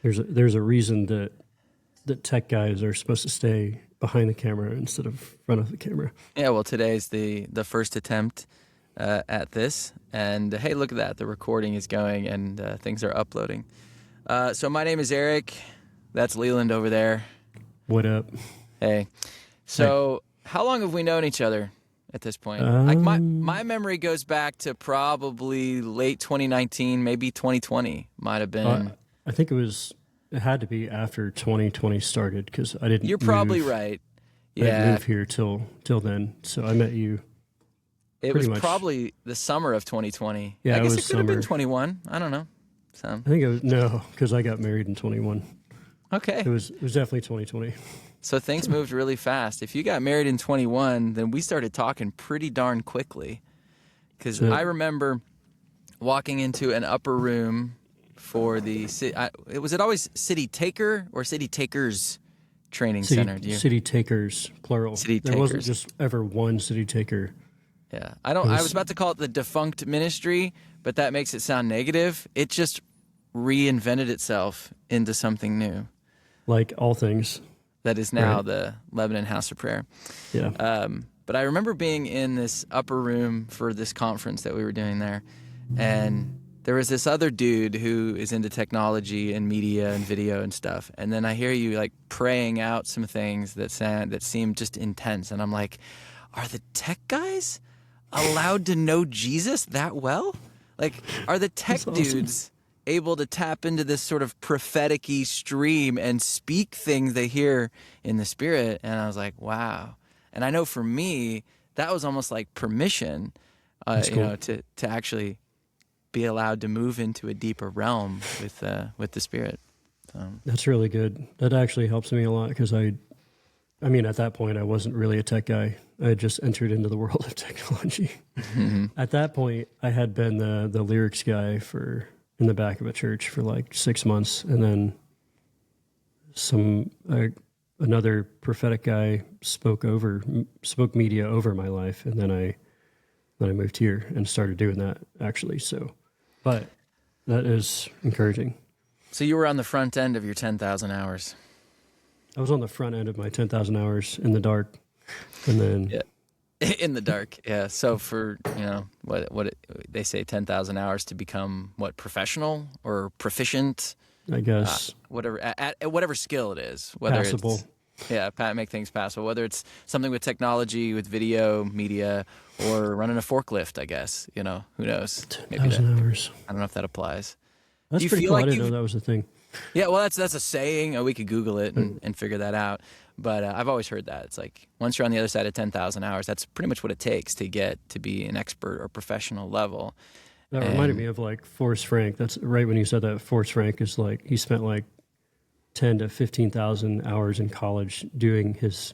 There's a reason that tech guys are supposed to stay behind the camera instead of front of the camera. Yeah, well, today's the first attempt at this, and hey, look at that! The recording is going, and things are uploading. So my name is Eric. That's Leland over there. What up? Hey. Hey. So how long have we known each other at this point? Like my memory goes back to probably late 2019, maybe 2020 might have been. I think it had to be after 2020 started because I didn't. You're probably right. I didn't Yeah, move here till then. So I met you. it pretty was much. probably the summer of 2020. Yeah, I it guess was it could have been summer. 21. I don't know. So I think it was no, because I got married in 21. okay. It was definitely 2020. So things moved really fast. If you got married in 21, then we started talking pretty darn quickly. Because So- I remember walking into an upper room for the was it always City Taker or City Takers training center? City takers, plural. City There wasn't takers. just ever one city taker. Yeah, I was about to call it the defunct ministry, but that makes it sound negative. It just reinvented itself into something new. Like all things. That is now Right. the Lebanon House of Prayer. Yeah. But I remember being in this upper room for this conference that we were doing there, and there was this other dude who is into technology and media and video and stuff. And then I hear you like praying out some things that seem just intense, and I'm like, are the tech guys allowed to know Jesus that well? Like, are the tech That's awesome. dudes able to tap into this sort of prophetic-y stream and speak things they hear in the spirit? And I was like, wow. And I know for me, that was almost like permission, That's cool. to actually be allowed to move into a deeper realm with the spirit. That's really good. That actually helps me a lot because I mean, at that point, I wasn't really a tech guy. I had just entered into the world of technology. At that point, I had been the lyrics guy in the back of a church for like 6 months, and then another prophetic guy spoke media over my life, and then I moved here and started doing that actually. So, but that is encouraging. So you were on the front end of your 10,000 hours. I was on the front end of my 10,000 hours in the dark, and then Yeah. In the dark, yeah. So for they say 10,000 hours to become what, professional or proficient, I guess whatever at whatever skill it is, whether passable. it's make things passable, whether it's something with technology, with video, media, or running a forklift. I guess who knows? Maybe 10,000 hours. I don't know if that applies. That's Do you pretty feel cool. like I didn't know that was a thing. Yeah, well, that's a saying. We could Google it and figure that out. But I've always heard that. It's like once you're on the other side of 10,000 hours, that's pretty much what it takes to get to be an expert or professional level. That reminded me of like Forrest Frank. That's right when you said that. Forrest Frank is like he spent like 10 to 15,000 hours in college doing his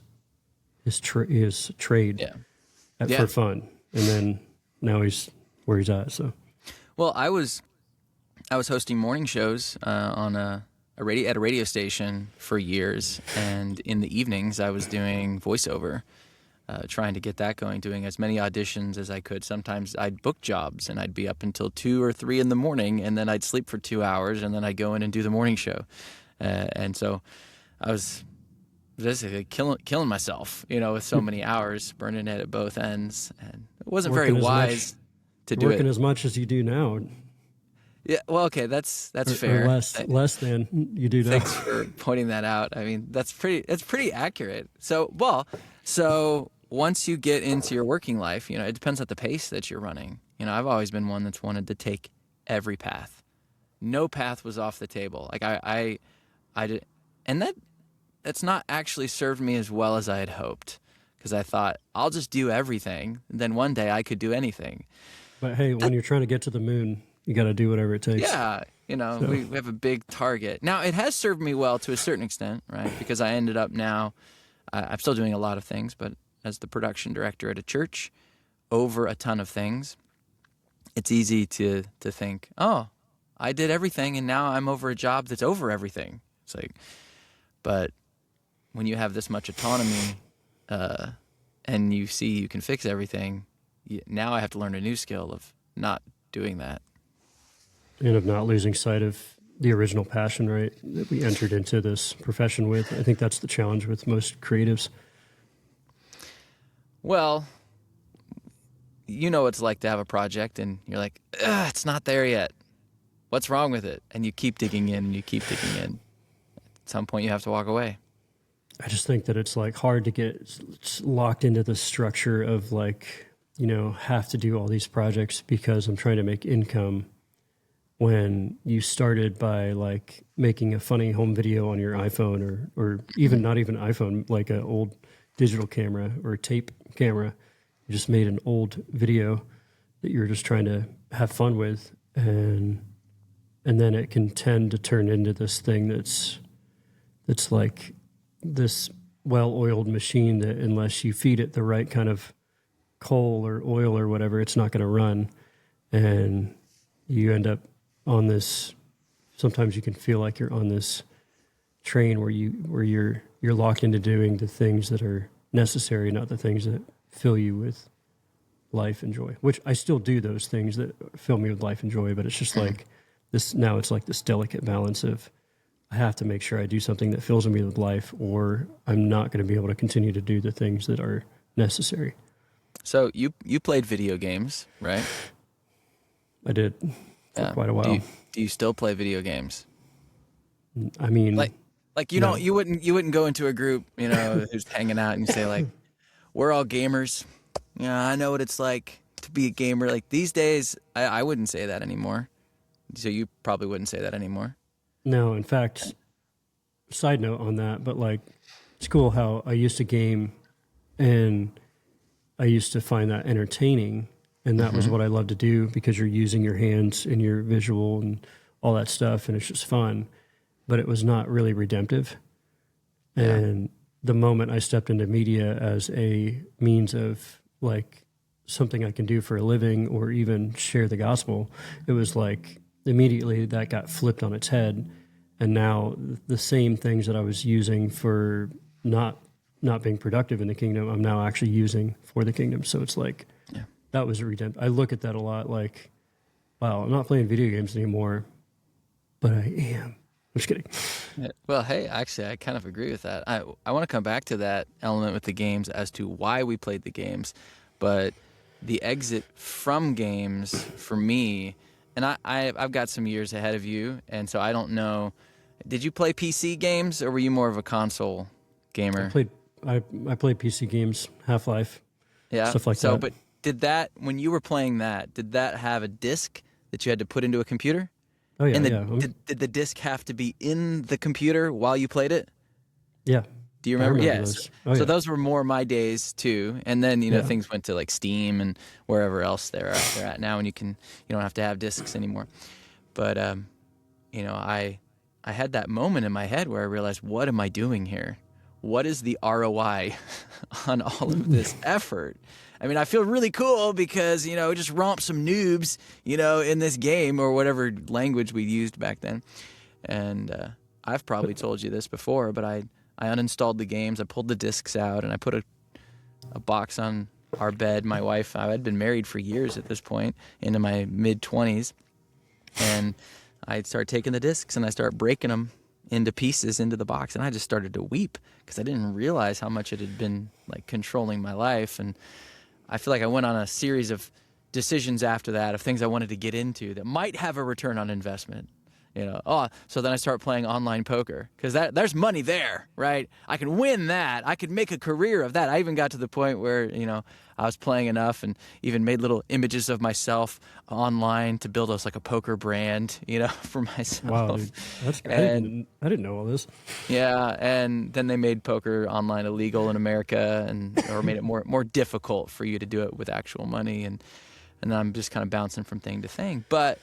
trade Yeah. for fun, and then now he's where he's at. So Well, I was hosting morning shows on at a radio station for years, and in the evenings I was doing voiceover, trying to get that going, doing as many auditions as I could. Sometimes I'd book jobs and I'd be up until 2 or 3 in the morning, and then I'd sleep for 2 hours, and then I'd go in and do the morning show, and so I was basically killing myself, with so many hours, burning it at both ends, and it wasn't very Working as wise to do working it. as much as you do now, Yeah, well, okay, that's or fair. less than you do now. Thanks for pointing that out. I mean, that's pretty accurate. So once you get into your working life, it depends on the pace that you're running. I've always been one that's wanted to take every path. No path was off the table. Like I did, and that's not actually served me as well as I had hoped, because I thought I'll just do everything, and then one day I could do anything. But hey, when you're trying to get to the moon, you got to do whatever it takes. Yeah, we have a big target. Now, it has served me well to a certain extent, right? Because I ended up now, I'm still doing a lot of things, but as the production director at a church, over a ton of things, it's easy to think, oh, I did everything, and now I'm over a job that's over everything. It's like, but when you have this much autonomy, and you see you can fix everything, now I have to learn a new skill of not doing that. And of not losing sight of the original passion, right? That we entered into this profession with. I think that's the challenge with most creatives. Well, you know what it's like to have a project and you're like, ugh, it's not there yet. What's wrong with it? And you keep digging in and you keep digging in. At some point you have to walk away. I just think that it's like hard to get locked into the structure of like, you know, have to do all these projects because I'm trying to make income, when you started by like making a funny home video on your iPhone or even not even iPhone, like an old digital camera or a tape camera. You just made an old video that you're just trying to have fun with, and then it can tend to turn into this thing that's like this well-oiled machine that unless you feed it the right kind of coal or oil or whatever, it's not going to run. And you end up on this, sometimes you can feel like you're on this train where you're locked into doing the things that are necessary, not the things that fill you with life and joy, which I still do those things that fill me with life and joy, but it's just like this, now it's like this delicate balance of, I have to make sure I do something that fills me with life, or I'm not going to be able to continue to do the things that are necessary. So you played video games, right? I did for quite a while. Do you still play video games? I mean, like you don't, you wouldn't go into a group, you know, who's hanging out and you say like, we're all gamers. Yeah, I know what it's like to be a gamer. Like these days, I wouldn't say that anymore. So you probably wouldn't say that anymore. No, in fact, side note on that, but like, it's cool how I used to game and I used to find that entertaining, and that was what I loved to do because you're using your hands and your visual and all that stuff, and it's just fun, but it was not really redemptive. Yeah. And the moment I stepped into media as a means of like something I can do for a living or even share the gospel, it was like immediately that got flipped on its head. And now the same things that I was using for not being productive in the kingdom, I'm now actually using for the kingdom. So it's like, that was a redemption. I look at that a lot like, wow, I'm not playing video games anymore, but I am. I'm just kidding. Well, hey, actually, I kind of agree with that. I want to come back to that element with the games as to why we played the games, but the exit from games for me, and I've got some years ahead of you, and so I don't know. Did you play PC games, or were you more of a console gamer? I played PC games, Half-Life, stuff like that. So, but did that, when you were playing that, did that have a disc that you had to put into a computer? Oh, yeah, and did the disc have to be in the computer while you played it? Yeah. Do you remember? Yes. So those were more my days too. And then, you know, things went to like Steam and wherever else they're at now, and you don't have to have discs anymore. But, you know, I had that moment in my head where I realized, what am I doing here? What is the ROI on all of this effort? I mean, I feel really cool because, you know, just romp some noobs, you know, in this game or whatever language we used back then. And I've probably told you this before, but I uninstalled the games. I pulled the discs out and I put a box on our bed. My wife, I had been married for years at this point, into my mid-20s. And I'd start taking the discs and I start breaking them into pieces into the box. And I just started to weep because I didn't realize how much it had been like controlling my life. And I feel like I went on a series of decisions after that of things I wanted to get into that might have a return on investment. You know, so then I start playing online poker because there's money there, right? I can win that. I could make a career of that. I even got to the point where, you know, I was playing enough and even made little images of myself online to build us like a poker brand, you know, for myself. Wow, dude. That's great. I didn't know all this. Yeah, and then they made poker online illegal in America, or made it more difficult for you to do it with actual money, and I'm just kind of bouncing from thing to thing, but.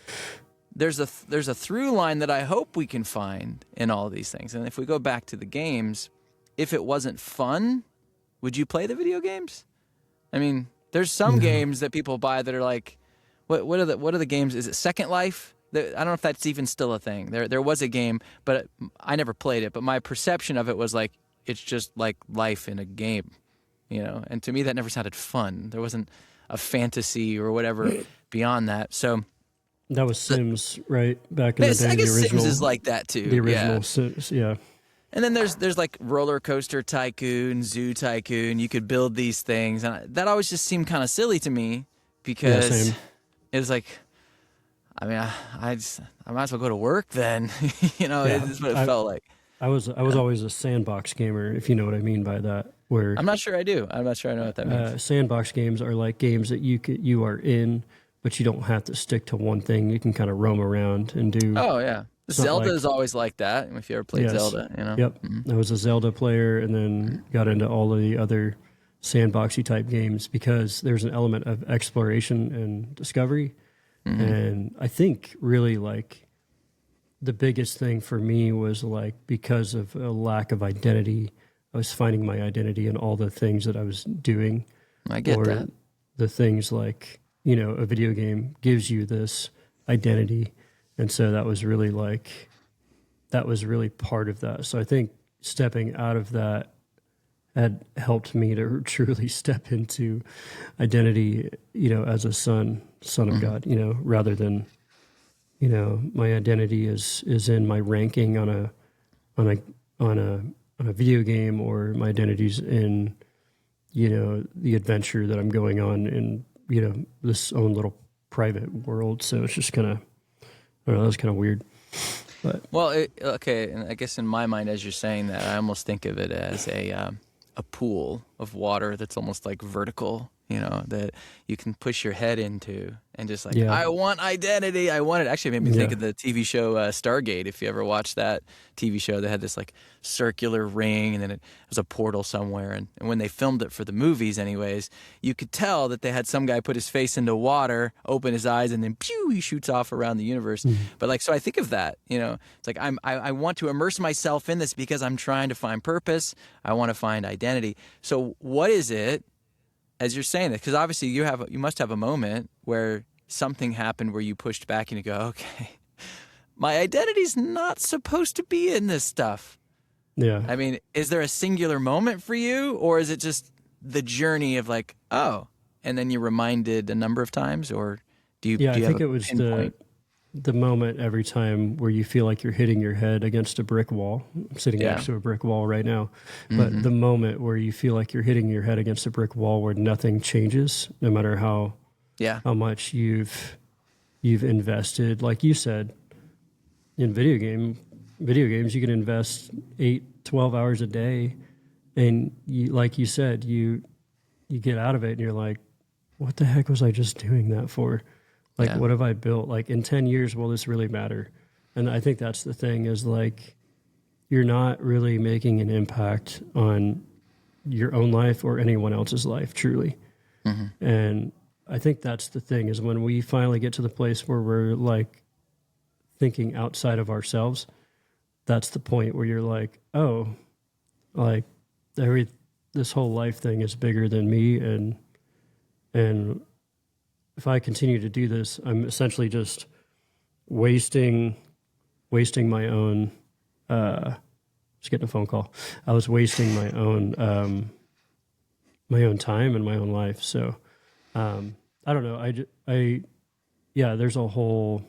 There's a through line that I hope we can find in all of these things. And if we go back to the games, if it wasn't fun, would you play the video games? I mean, there's some games that people buy that are like, what are the games? Is it Second Life? I don't know if that's even still a thing. There was a game, but I never played it. But my perception of it was like, it's just like life in a game, you know? And to me, that never sounded fun. There wasn't a fantasy or whatever beyond that. So That was Sims, right? Back in the day, I the guess original, Sims is like that too. the Yeah. original Sims. Yeah, And then there's like Roller Coaster Tycoon, Zoo Tycoon. You could build these things, and that always just seemed kind of silly to me yeah, because same. it was like, I mean, I might as well go to work then. Yeah, It's what it felt like. I was always a sandbox gamer, if you know what I mean by that. Where I'm not sure I do. I'm not sure I know what that means. sandbox games are like games that you are in, but you don't have to stick to one thing. You can kind of roam around and do. Oh yeah, It's not Zelda like is always like that. If you ever played yes, Zelda. yep. I was a Zelda player, and then got into all of the other sandboxy type games because there's an element of exploration and discovery. And I think really like the biggest thing for me was like because of a lack of identity, I was finding my identity in all the things that I was doing. I get Or that. the things like, a video game gives you this identity. And so that was really part of that. So I think stepping out of that had helped me to truly step into identity, as a son of God, rather than, my identity is in my ranking on a video game, or my identity's in, the adventure that I'm going on in, this own little private world. So it's just kind of, I don't know, that was kind of weird. But Well, okay, and I guess in my mind, as you're saying that, I almost think of it as a pool of water that's almost like vertical, that you can push your head into, and just like, Yeah. I want identity. I want it. Actually, it made me think Yeah. of the TV show Stargate. If you ever watched that TV show, they had this like circular ring, and then it was a portal somewhere. And when they filmed it for the movies, anyways, you could tell that they had some guy put his face into water, open his eyes, and then pew, he shoots off around the universe. But like, so I think of that. It's like I want to immerse myself in this because I'm trying to find purpose. I want to find identity. So what is it? As you're saying this, because obviously you must have a moment where something happened where you pushed back and you go, okay, my identity's not supposed to be in this stuff. yeah. I mean, is there a singular moment for you, or is it just the journey of like, oh, and then you're reminded a number of times, or do you? Yeah, do you I think have it a was pinpoint? the moment every time where you feel like you're hitting your head against a brick wall. I'm sitting Yeah. next to a brick wall right now, but the moment where you feel like you're hitting your head against a brick wall where nothing changes, no matter how Yeah, much you've invested, like you said, in video games, you can invest 8-12 hours a day, and like you said, you get out of it and you're like, what the heck was I just doing that for? Like, Yeah. what have I built? Like, in 10 years, will this really matter? And I think that's the thing, is like, you're not really making an impact on your own life or anyone else's life, truly. And I think that's the thing, is when we finally get to the place where we're like thinking outside of ourselves, that's the point where you're like, oh, like this whole life thing is bigger than me. And if I continue to do this, I'm essentially just wasting my own. Just getting a phone call. I was wasting my own time and my own life. So I don't know. Yeah. There's a whole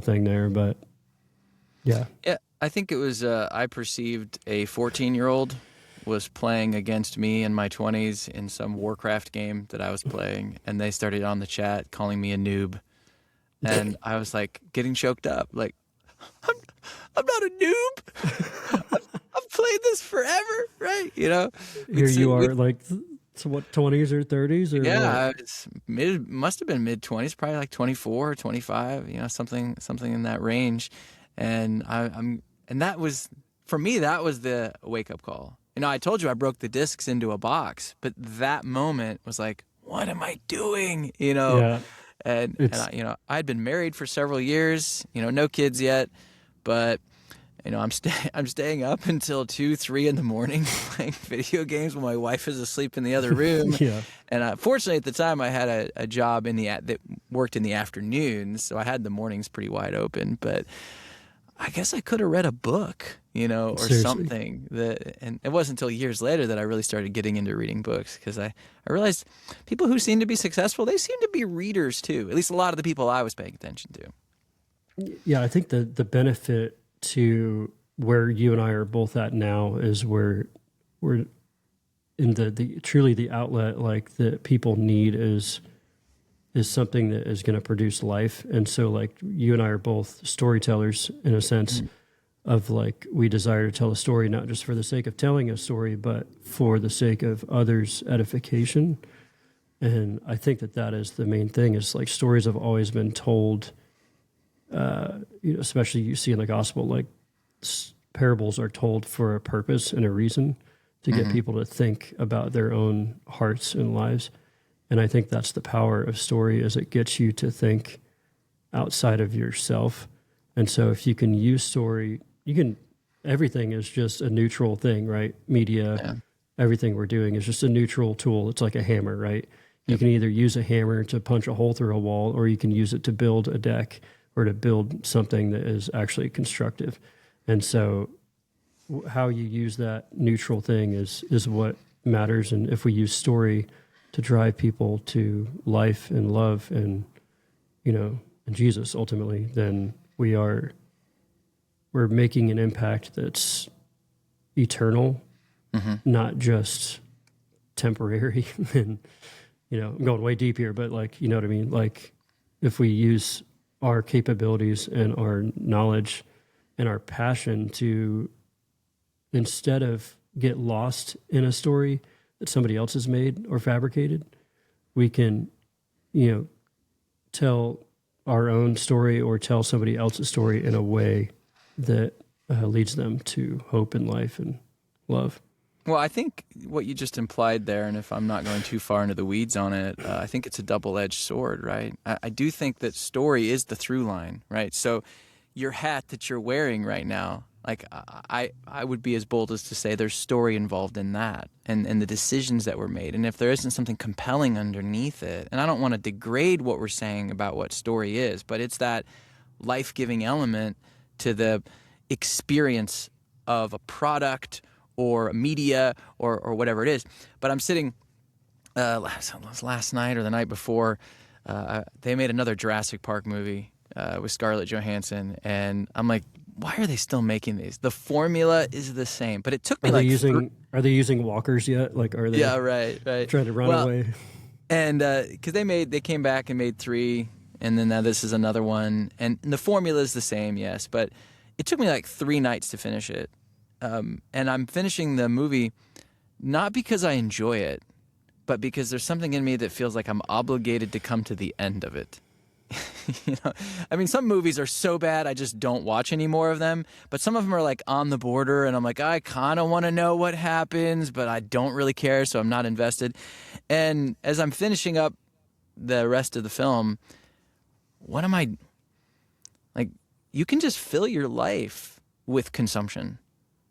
thing there, but yeah. yeah. I think it was. I perceived a 14-year-old was playing against me in my 20s in some Warcraft game that I was playing, and they started on the chat calling me a noob, and I was like getting choked up, like I'm not a noob. I've played this forever, right? Here We'd you we'd- are, like, so what, 20s or 30s or Yeah, what? it's must have been mid 20s, probably like 24 or 25, something in that range, and and that was, for me, that was the wake up call. I told you I broke the discs into a box, but that moment was like, what am I doing? Yeah. And It's I had been married for several years, no kids yet, but I'm staying up until 2-3 in the morning playing video games while my wife is asleep in the other room. yeah. And fortunately at the time I had a job that worked in the afternoons, so I had the mornings pretty wide open. But I guess I could have read a book, or Seriously. something. And it wasn't until years later that I really started getting into reading books, because I realized people who seem to be successful, they seem to be readers too. At least a lot of the people I was paying attention to. Yeah, I think the benefit to where you and I are both at now is where we're in the truly the outlet like that people need is something that is going to produce life. And so like you and I are both storytellers in a sense of like we desire to tell a story not just for the sake of telling a story, but for the sake of others' edification. And I think that is the main thing is like stories have always been told, especially you see in the gospel, like parables are told for a purpose and a reason to get people to think about their own hearts and lives. And I think that's the power of story is it gets you to think outside of yourself. And so if you can use story, everything is just a neutral thing, right? Media, everything we're doing is just a neutral tool. It's like a hammer, right? You can either use a hammer to punch a hole through a wall, or you can use it to build a deck or to build something that is actually constructive. And so how you use that neutral thing is what matters. And if we use story to drive people to life and love and, and Jesus ultimately, then we're making an impact that's eternal, not just temporary. And, I'm going way deep here, but like, you know what I mean? Like if we use our capabilities and our knowledge and our passion to, instead of get lost in a story that somebody else has made or fabricated, we can, tell our own story or tell somebody else's story in a way that leads them to hope and life and love. Well, I think what you just implied there, and if I'm not going too far into the weeds on it, I think it's a double-edged sword, right? I do think that story is the through line, right? So your hat that you're wearing right now, like I would be as bold as to say there's story involved in that and the decisions that were made. And if there isn't something compelling underneath it, and I don't want to degrade what we're saying about what story is, but it's that life-giving element to the experience of a product or a media or whatever it is. But I'm sitting last night or the night before, they made another Jurassic Park movie with Scarlett Johansson, and I'm like, why are they still making these? The formula is the same, but it took me Are they using walkers yet? Like, are they? Yeah, right. Trying to run away. And because they came back and made 3, and then now this is another one, and the formula is the same, yes, but it took me like 3 nights to finish it. And I'm finishing the movie not because I enjoy it, but because there's something in me that feels like I'm obligated to come to the end of it. I mean, some movies are so bad I just don't watch any more of them, but some of them are like on the border, and I'm like, I kind of want to know what happens, but I don't really care, so I'm not invested. And as I'm finishing up the rest of the film, what am I... Like, you can just fill your life with consumption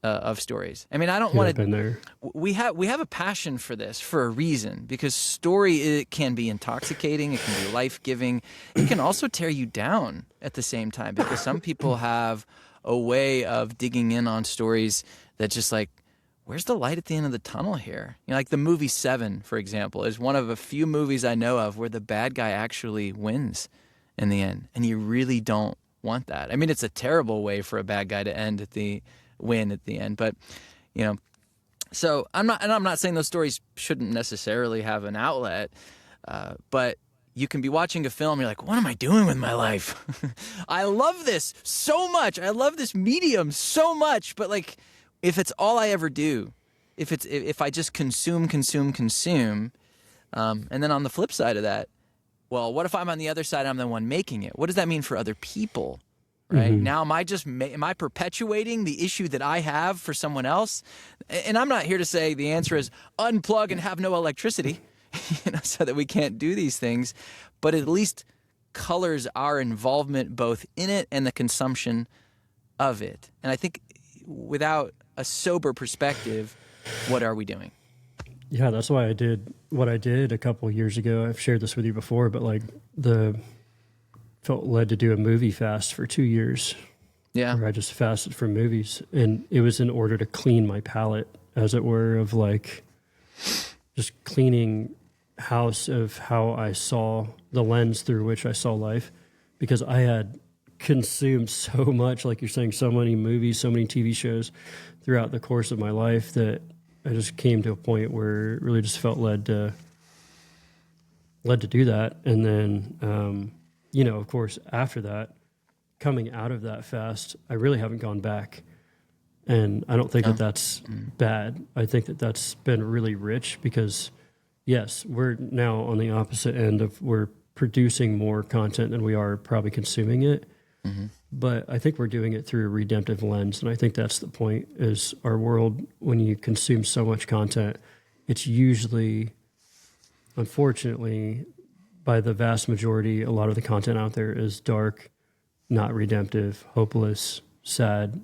of stories. I mean, I don't want to. We have a passion for this for a reason, because story, it can be intoxicating, it can be life giving, it can also tear you down at the same time, because some people have a way of digging in on stories that just like, where's the light at the end of the tunnel here? Like the movie Seven, for example, is one of a few movies I know of where the bad guy actually wins in the end, and you really don't want that. I mean, it's a terrible way for a bad guy to win at the end, but so I'm not saying those stories shouldn't necessarily have an outlet, but you can be watching a film, you're like, what am I doing with my life? I love this so much, I love this medium so much, but like, if it's all I ever do, if I just consume, and then on the flip side of that, well, what if I'm on the other side and I'm the one making it? What does that mean for other people? Right? Mm-hmm. Now, am I perpetuating the issue that I have for someone else? And I'm not here to say the answer is unplug and have no electricity, so that we can't do these things, but at least colors our involvement both in it and the consumption of it. And I think without a sober perspective, what are we doing? Yeah, that's why I did what I did a couple of years ago. I've shared this with you before, but like felt led to do a movie fast for 2 years. Yeah. where I just fasted from movies, and it was in order to clean my palate, as it were, of like just cleaning house of how I saw the lens through which I saw life, because I had consumed so much, like you're saying, so many movies, so many TV shows throughout the course of my life that I just came to a point where it really just felt led to do that. And then, of course, after that, coming out of that fast, I really haven't gone back. And I don't think that that's bad. I think that that's been really rich because, yes, we're now on the opposite end of we're producing more content than we are probably consuming it. Mm-hmm. But I think we're doing it through a redemptive lens. And I think that's the point is our world, when you consume so much content, it's usually, unfortunately, by the vast majority, a lot of the content out there is dark, not redemptive, hopeless, sad,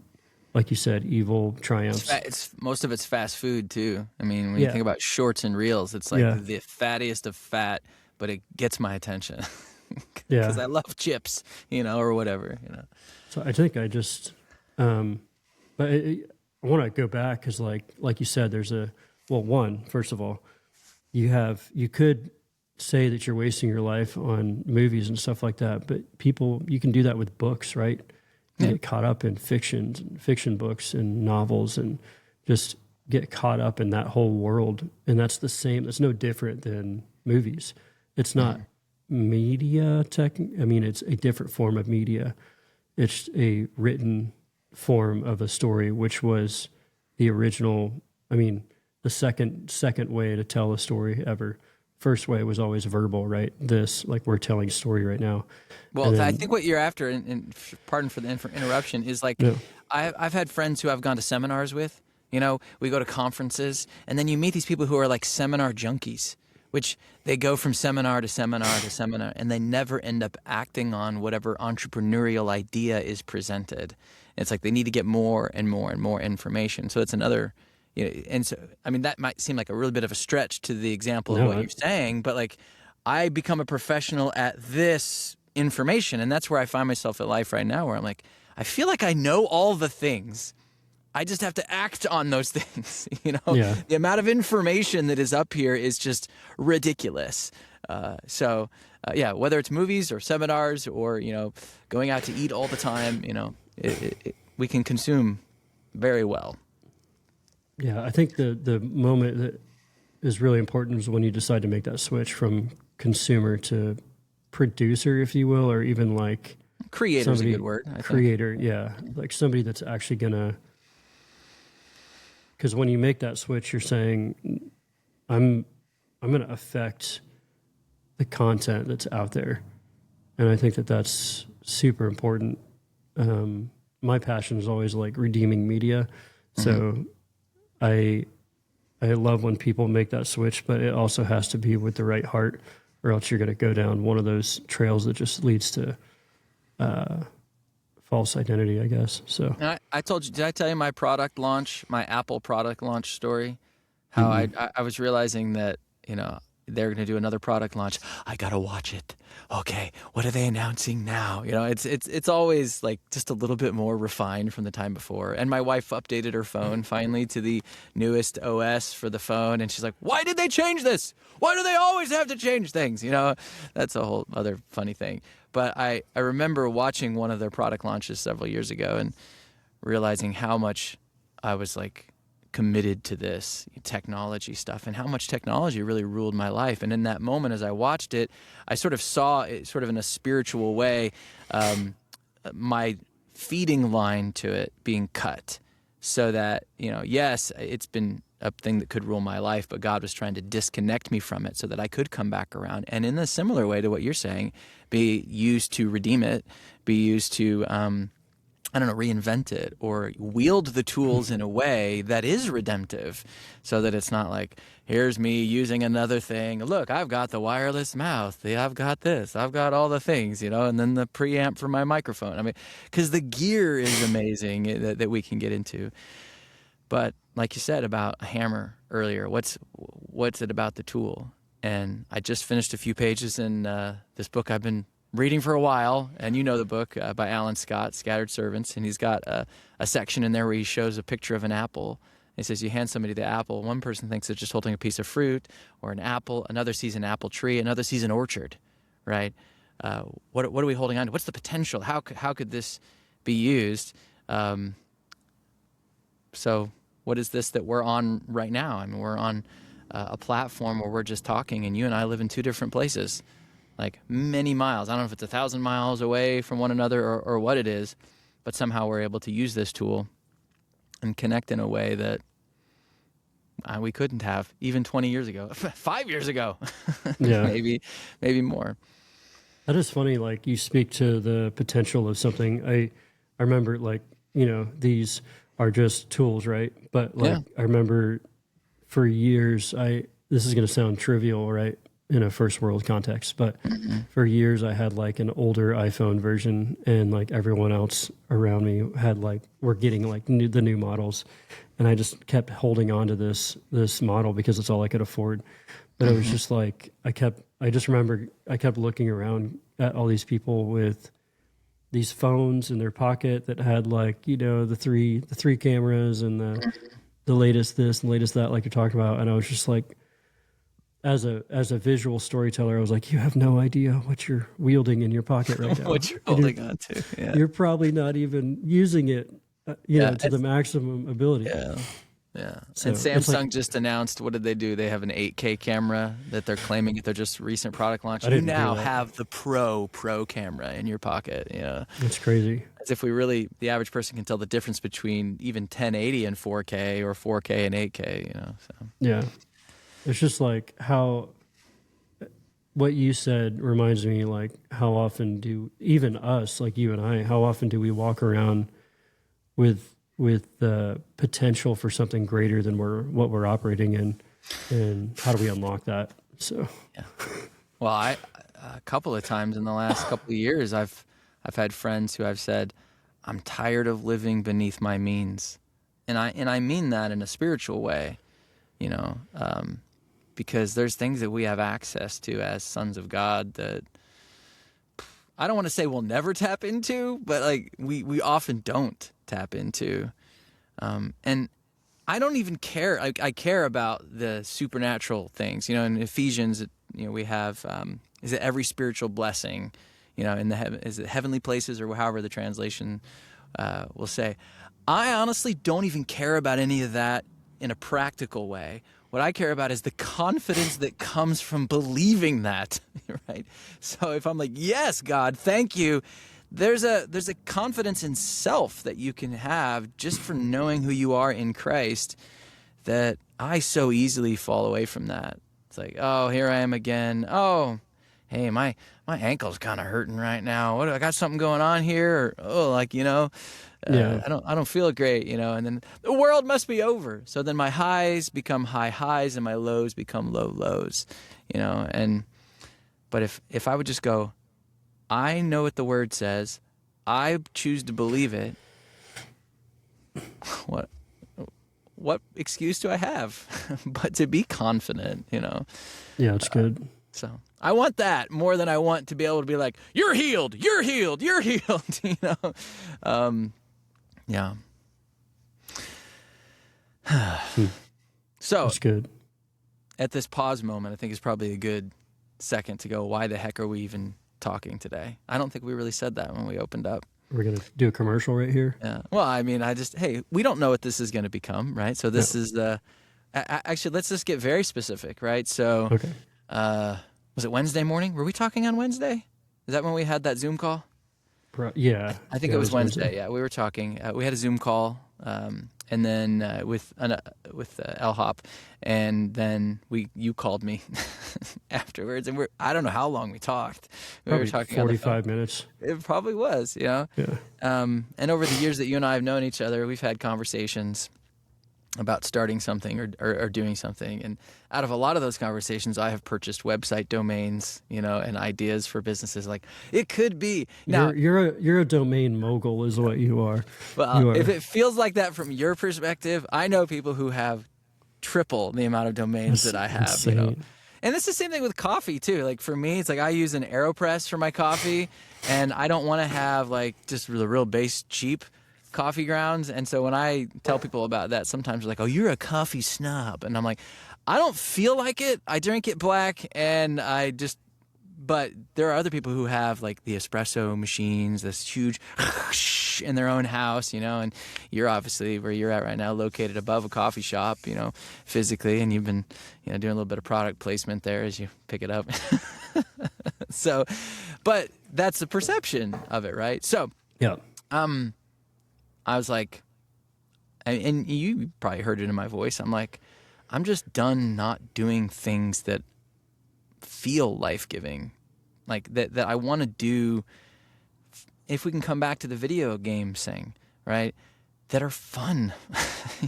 like you said, evil triumphs. It's most of it's fast food too. I mean, when you think about shorts and reels, it's like the fattiest of fat, but it gets my attention because I love chips, or whatever, So I think I just, but I want to go back because, like you said, there's first of all, you could say that you're wasting your life on movies and stuff like that, but you can do that with books, right? You get caught up in fiction books and novels and just get caught up in that whole world. And that's the same. That's no different than movies. It's not media it's a different form of media. It's a written form of a story, which was the original, the second way to tell a story ever. First way was always verbal, right? Like we're telling a story right now. Well, then, I think what you're after, and pardon for the interruption, is like I've had friends who I've gone to seminars with. We go to conferences, and then you meet these people who are like seminar junkies, which they go from seminar to seminar to seminar, and they never end up acting on whatever entrepreneurial idea is presented. And it's like they need to get more and more and more information. So it's another... and so, that might seem like a really bit of a stretch to the example of what you're saying, but like I become a professional at this information, and that's where I find myself at life right now, where I'm like, I feel like I know all the things. I just have to act on those things. The amount of information that is up here is just ridiculous. Whether it's movies or seminars or, going out to eat all the time, we can consume very well. Yeah, I think the moment that is really important is when you decide to make that switch from consumer to producer, if you will, or even like creator is a good word. Creator, yeah, like somebody that's actually gonna. Because when you make that switch, you're saying, I'm gonna affect the content that's out there, and I think that that's super important. My passion is always like redeeming media, so. I love when people make that switch, but it also has to be with the right heart, or else you're going to go down one of those trails that just leads to false identity, I guess. So I told you, did I tell you my Apple product launch story? How I was realizing that, they're going to do another product launch. I got to watch it. Okay, what are they announcing now? It's always like just a little bit more refined from the time before. And my wife updated her phone finally to the newest OS for the phone. And she's like, why did they change this? Why do they always have to change things? That's a whole other funny thing. But I remember watching one of their product launches several years ago and realizing how much I was like committed to this technology stuff and how much technology really ruled my life. And in that moment, as I watched it, I sort of saw it sort of in a spiritual way, my feeding line to it being cut so that, yes, it's been a thing that could rule my life, but God was trying to disconnect me from it so that I could come back around. And in a similar way to what you're saying, be used to redeem it, be used to, reinvent it or wield the tools in a way that is redemptive so that it's not like, here's me using another thing. Look, I've got the wireless mouse. I've got this. I've got all the things, and then the preamp for my microphone. Because the gear is amazing that we can get into. But like you said about a hammer earlier, what's it about the tool? And I just finished a few pages in this book I've been reading for a while, and you know the book by Alan Scott, Scattered Servants, and he's got a section in there where he shows a picture of an apple. He says you hand somebody the apple. One person thinks it's just holding a piece of fruit or an apple. Another sees an apple tree. Another sees an orchard, right? What are we holding on to? What's the potential? How could this be used? So what is this that we're on right now? I mean, we're on a platform where we're just talking, and you and I live in two different places, like many miles. I don't know if it's 1,000 miles away from one another or what it is, but somehow we're able to use this tool and connect in a way that we couldn't have even 20 years ago, 5 years ago, Yeah. maybe more. That is funny. Like, you speak to the potential of something. I remember, like, these are just tools, right? But like, I remember for years, this is going to sound trivial, right, in a first world context, but for years I had like an older iPhone version, and like everyone else around me had were getting like the new models, and I just kept holding on to this model because it's all I could afford. But it was just like I just remember I kept looking around at all these people with these phones in their pocket that had like, the three cameras and the latest this and latest that, like you're talking about. And I was just like, as a visual storyteller, I was like, you have no idea what you're wielding in your pocket right now. What you're holding on to. Yeah. You're probably not even using it, to the maximum ability. Yeah. Yeah. So and it's Samsung just announced, what did they do? They have an 8K camera that they're claiming at their just recent product launch. You now have the pro camera in your pocket. Yeah. That's crazy. As if the average person can tell the difference between even 1080 and 4K or 4K and 8K, so. Yeah. It's just like what you said reminds me, like, how often do even us, like you and I, how often do we walk around with the potential for something greater than what we're operating in, and how do we unlock that? So, yeah. Well, a couple of times in the last couple of years, I've had friends who I've said, I'm tired of living beneath my means, and I mean that in a spiritual way, because there's things that we have access to as sons of God that I don't want to say we'll never tap into, but like we often don't tap into. And I don't even care. I care about the supernatural things. In Ephesians, we have, is it every spiritual blessing, in is it heavenly places, or however the translation will say. I honestly don't even care about any of that in a practical way. What I care about is the confidence that comes from believing that, right? So if I'm like, yes, God, thank you, there's a confidence in self that you can have just for knowing who you are in Christ, that I so easily fall away from that. It's like, oh, here I am again. Oh, hey, my ankle's kind of hurting right now. What, I got something going on here? Or, oh, like, I don't feel great, and then the world must be over. So then my highs become high highs and my lows become low lows, but if I would just go, I know what the word says, I choose to believe it, what excuse do I have but to be confident, Yeah, it's good. So I want that more than I want to be able to be like, you're healed, you're healed, you're healed, yeah. So that's good. At this pause moment, I think it's probably a good second to go, why the heck are we even talking today? I don't think we really said that when we opened up. We're going to do a commercial right here. Yeah. Well, I mean, hey, we don't know what this is going to become, right? So this is actually, let's just get very specific, right? So, okay. Was it Wednesday morning? Were we talking on Wednesday? Is that when we had that Zoom call? Yeah. I think it was Wednesday. Yeah, we were talking. We had a Zoom call, and then with L Hop, and then you called me afterwards, and I don't know how long we talked. We were talking 45 minutes. It probably was, Yeah. And over the years that you and I have known each other, we've had conversations about starting something or doing something. And out of a lot of those conversations, I have purchased website domains, and ideas for businesses. Like, it could be. Now, you're a domain mogul is what you are. Well, if it feels like that from your perspective, I know people who have triple the amount of domains that I have. Insane. And it's the same thing with coffee too. Like for me, it's like I use an AeroPress for my coffee, and I don't want to have like just the real base cheap coffee grounds. And so when I tell people about that, sometimes they're like, "Oh, you're a coffee snob," and I'm like, I don't feel like it. I drink it black, and but there are other people who have like the espresso machines, this huge in their own house, and you're obviously where you're at right now, located above a coffee shop, physically, and you've been, doing a little bit of product placement there as you pick it up. So, but that's the perception of it, right? So, Yeah. I was like, and you probably heard it in my voice. I'm like, I'm just done not doing things that feel life-giving, like that I want to do. If we can come back to the video game thing, right, that are fun,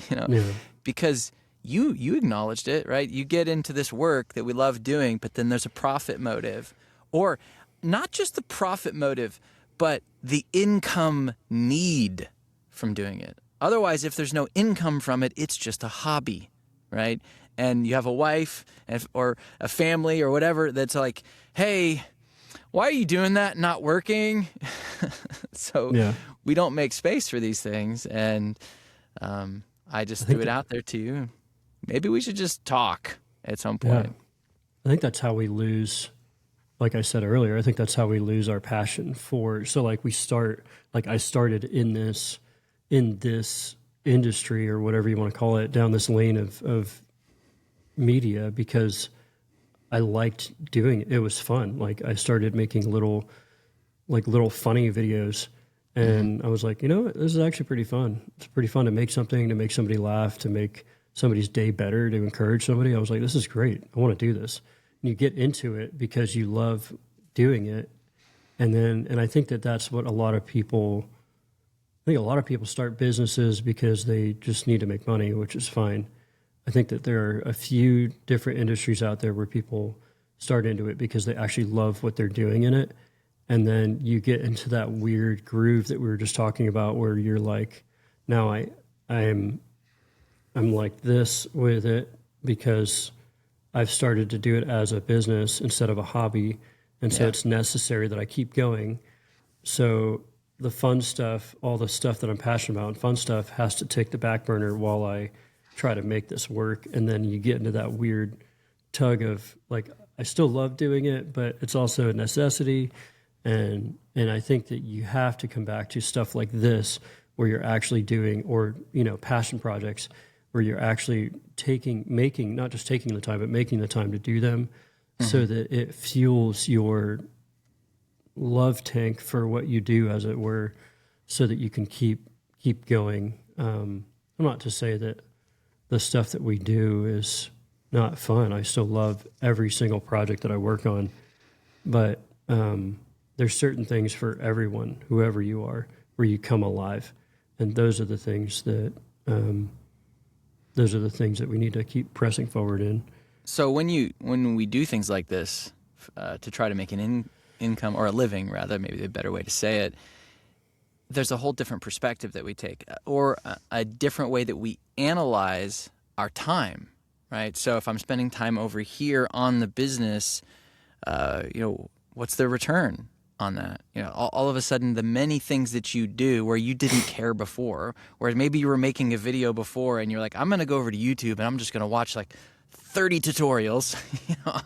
Yeah. because you acknowledged it, right? You get into this work that we love doing, but then there's a profit motive, or not just the profit motive, but the income need from doing it. Otherwise, if there's no income from it, it's just a hobby, right? And you have a wife or a family or whatever that's like, hey, why are you doing that? Not working? So Yeah. we don't make space for these things. And I just threw it out there to you. Maybe we should just talk at some point. Yeah. I think that's how we lose, like I said earlier, I think that's how we lose our passion for, so like I started in this industry or whatever you want to call it, down this lane of media because I liked doing it. It was fun. Like I started making little funny videos, and I was like, this is actually pretty fun. It's pretty fun to make something, to make somebody laugh, to make somebody's day better, to encourage somebody. I was like, this is great. I want to do this. And you get into it because you love doing it. And I think that's what a lot of people start businesses because they just need to make money, which is fine. I think that there are a few different industries out there where people start into it because they actually love what they're doing in it. And then you get into that weird groove that we were just talking about where you're like, now I'm like this with it because I've started to do it as a business instead of a hobby. And so it's necessary that I keep going. So the fun stuff, all the stuff that I'm passionate about and fun stuff has to take the back burner while I try to make this work. And then you get into that weird tug of like, I still love doing it, but it's also a necessity. And I think that you have to come back to stuff like this where you're actually doing, or, passion projects where you're actually making, not just taking the time, but making the time to do them so that it fuels your love tank for what you do, as it were, so that you can keep going. I'm not to say that the stuff that we do is not fun. I still love every single project that I work on, but there's certain things for everyone, whoever you are, where you come alive, and those are the things that we need to keep pressing forward in. So when we do things like this to try to make an income, or a living rather, maybe a better way to say it, there's a whole different perspective that we take, or a different way that we analyze our time, right? So if I'm spending time over here on the business, what's the return on that? All of a sudden, the many things that you do where you didn't care before, whereas maybe you were making a video before and you're like, I'm going to go over to YouTube and I'm just going to watch like 30 tutorials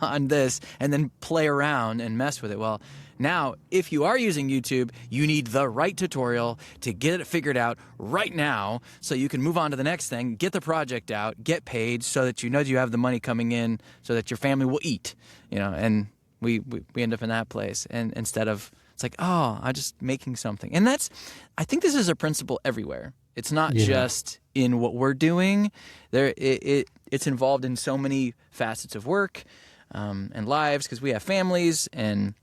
on this and then play around and mess with it. Well, now, if you are using YouTube, you need the right tutorial to get it figured out right now so you can move on to the next thing, get the project out, get paid so that you have the money coming in so that your family will eat, and we end up in that place. And instead of, it's like, oh, I'm just making something. And I think this is a principle everywhere. It's not just in what we're doing. It's involved in so many facets of work and lives, because we have families and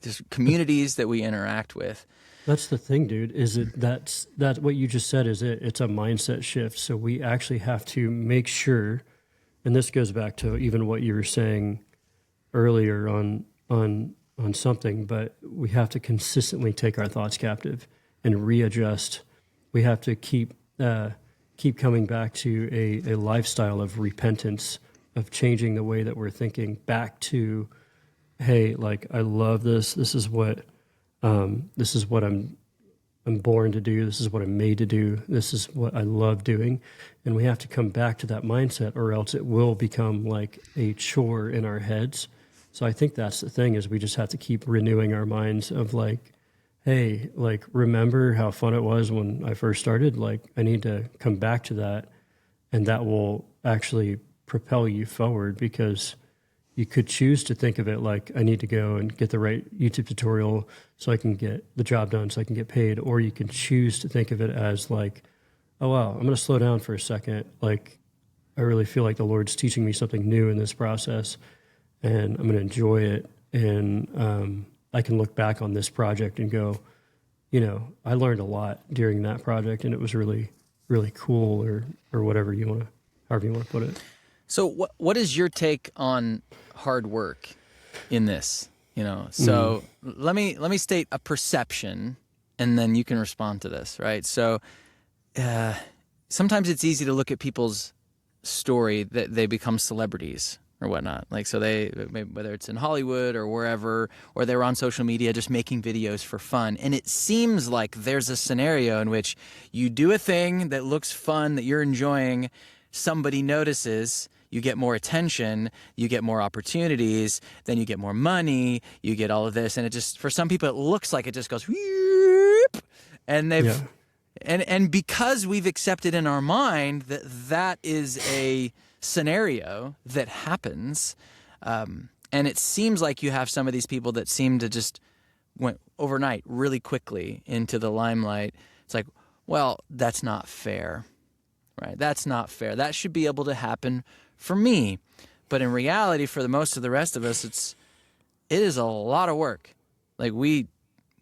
just communities that we interact with. That's the thing, dude. That's what you just said is it's a mindset shift. So we actually have to make sure, and this goes back to even what you were saying earlier on something, but we have to consistently take our thoughts captive and readjust. We have to keep coming back to a lifestyle of repentance of changing the way that we're thinking back to, hey, like I love this. This is what I'm born to do. This is what I'm made to do. This is what I love doing. And we have to come back to that mindset, or else it will become like a chore in our heads. So I think that's the thing, is we just have to keep renewing our minds of like, hey, like, remember how fun it was when I first started? Like, I need to come back to that, and that will actually propel you forward, because you could choose to think of it like, I need to go and get the right YouTube tutorial so I can get the job done, so I can get paid. Or you can choose to think of it as like, oh, wow, I'm going to slow down for a second. Like, I really feel like the Lord's teaching me something new in this process, and I'm going to enjoy it. And I can look back on this project and go, I learned a lot during that project, and it was really, really cool, or whatever however you want to put it. So what is your take on hard work in this? So let me state a perception, and then you can respond to this, right? So sometimes it's easy to look at people's story that they become celebrities or whatnot. Like, so whether it's in Hollywood or wherever, or they're on social media just making videos for fun. And it seems like there's a scenario in which you do a thing that looks fun, that you're enjoying, somebody notices, you get more attention, you get more opportunities, then you get more money, you get all of this. And it just, for some people, it looks like it just goes, whoop, and they've, and because we've accepted in our mind that that is a scenario that happens, and it seems like you have some of these people that seem to just went overnight really quickly into the limelight. It's like, well, that's not fair, right? That's not fair. That should be able to happen for me. But in reality, for the most of the rest of us, it is a lot of work. Like we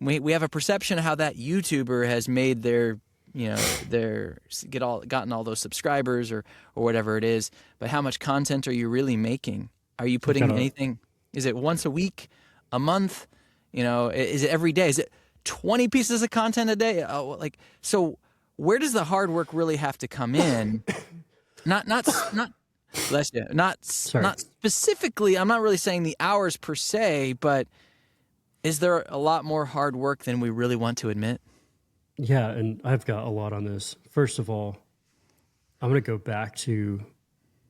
have a perception of how that YouTuber has made their gotten all those subscribers or whatever it is. But how much content are you really making? Are you putting anything? Is it once a week, a month? Is it every day? Is it 20 pieces of content a day? So where does the hard work really have to come in? Not bless you. Not specifically. I'm not really saying the hours per se, but is there a lot more hard work than we really want to admit? Yeah, and I've got a lot on this. First of all, I'm going to go back to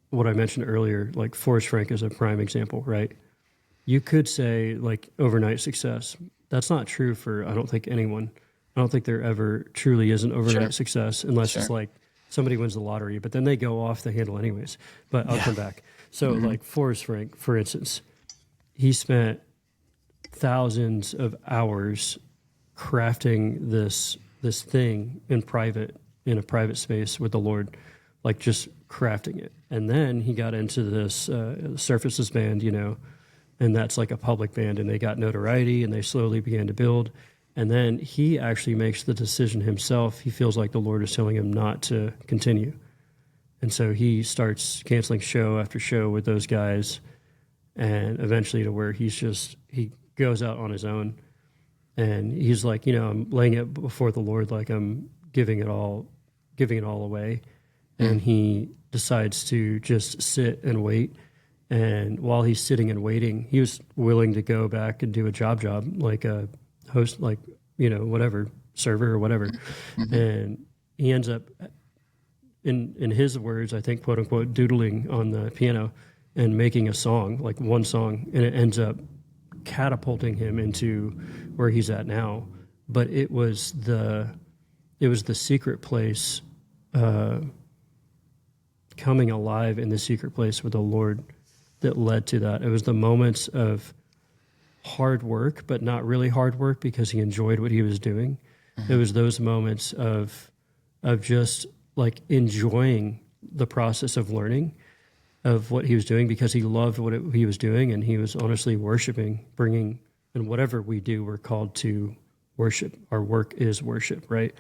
what I mentioned earlier, like Forrest Frank is a prime example, right? You could say like overnight success. That's not true for, I don't think, anyone. I don't think there ever truly is an overnight success unless it's like somebody wins the lottery, but then they go off the handle anyways. But I'll come back. So like Forrest Frank, for instance, he spent thousands of hours crafting this thing in a private space with the Lord, like just crafting it. And then he got into this Surfaces band, and that's like a public band, and they got notoriety and they slowly began to build. And then he actually makes the decision himself. He feels like the Lord is telling him not to continue. And so he starts canceling show after show with those guys, and eventually to where he goes out on his own. And he's like, I'm laying it before the Lord, like I'm giving it all away. And he decides to just sit and wait. And while he's sitting and waiting, he was willing to go back and do a job, like a host, like, whatever, server or whatever. And he ends up, in his words, I think, quote unquote, doodling on the piano and making a song, like one song. And it ends up catapulting him into where he's at now. But it was the secret place, coming alive in the secret place with the Lord that led to that. It was the moments of hard work, but not really hard work because he enjoyed what he was doing. It was those moments of just like enjoying the process of learning of what he was doing because he loved what he was doing, and he was honestly worshiping, and whatever we do, we're called to worship. Our work is worship, right?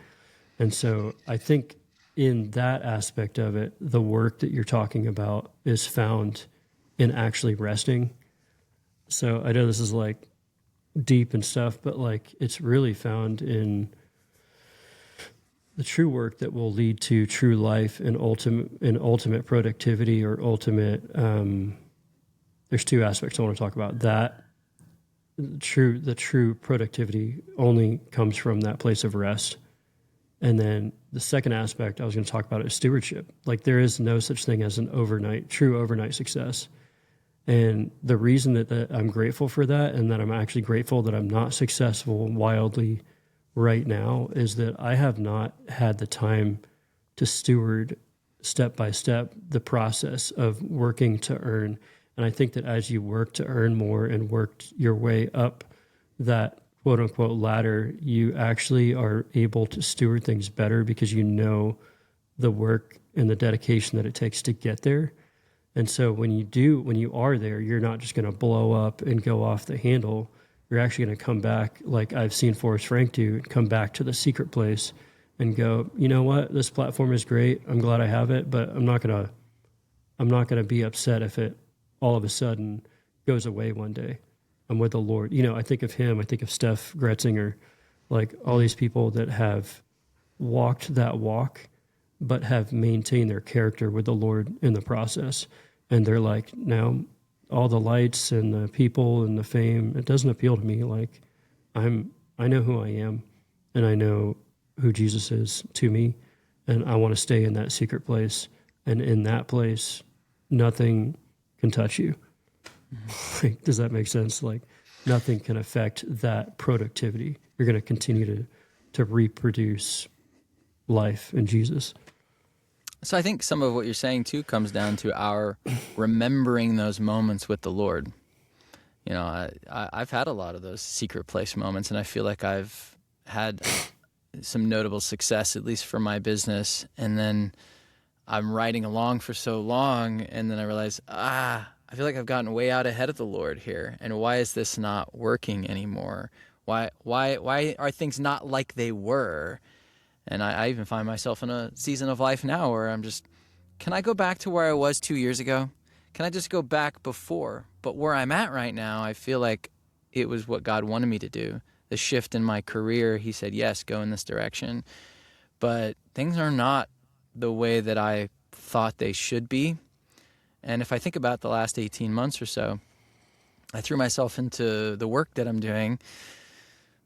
And so I think in that aspect of it, the work that you're talking about is found in actually resting. So I know this is like deep and stuff, but like it's really found in the true work that will lead to true life and ultimate productivity or ultimate. There's two aspects I want to talk about. That the true productivity only comes from that place of rest. And then the second aspect I was going to talk about is stewardship. Like there is no such thing as an true overnight success. And the reason that I'm grateful for that, and that I'm actually grateful that I'm not successful wildly right now, is that I have not had the time to steward step by step the process of working to earn. And I think that as you work to earn more and work your way up that quote unquote ladder, you actually are able to steward things better because you know the work and the dedication that it takes to get there. And so when you are there, you're not just going to blow up and go off the handle. You're actually going to come back, like I've seen Forrest Frank do, come back to the secret place and go, you know what, this platform is great. I'm glad I have it, but I'm not going to be upset if it all of a sudden goes away one day. I'm with the Lord. You know, I think of him, I think of Steph Gretzinger, like all these people that have walked that walk, but have maintained their character with the Lord in the process. And they're like, now all the lights and the people and the fame, it doesn't appeal to me. Like I know who I am and I know who Jesus is to me. And I want to stay in that secret place. And in that place, nothing can touch you. Like, does that make sense? Like nothing can affect that productivity. You're going to continue to reproduce life in Jesus. So I think some of what you're saying too comes down to our remembering those moments with the Lord. You know, I've had a lot of those secret place moments, and I feel like I've had some notable success, at least for my business. And then I'm riding along for so long, and then I realize, I feel like I've gotten way out ahead of the Lord here. And why is this not working anymore? Why are things not like they were? And I even find myself in a season of life now where I'm just, can I go back to where I was 2 years ago? Can I just go back before? But where I'm at right now, I feel like it was what God wanted me to do. The shift in my career, he said, yes, go in this direction. But things are not the way that I thought they should be. And if I think about the last 18 months or so, I threw myself into the work that I'm doing,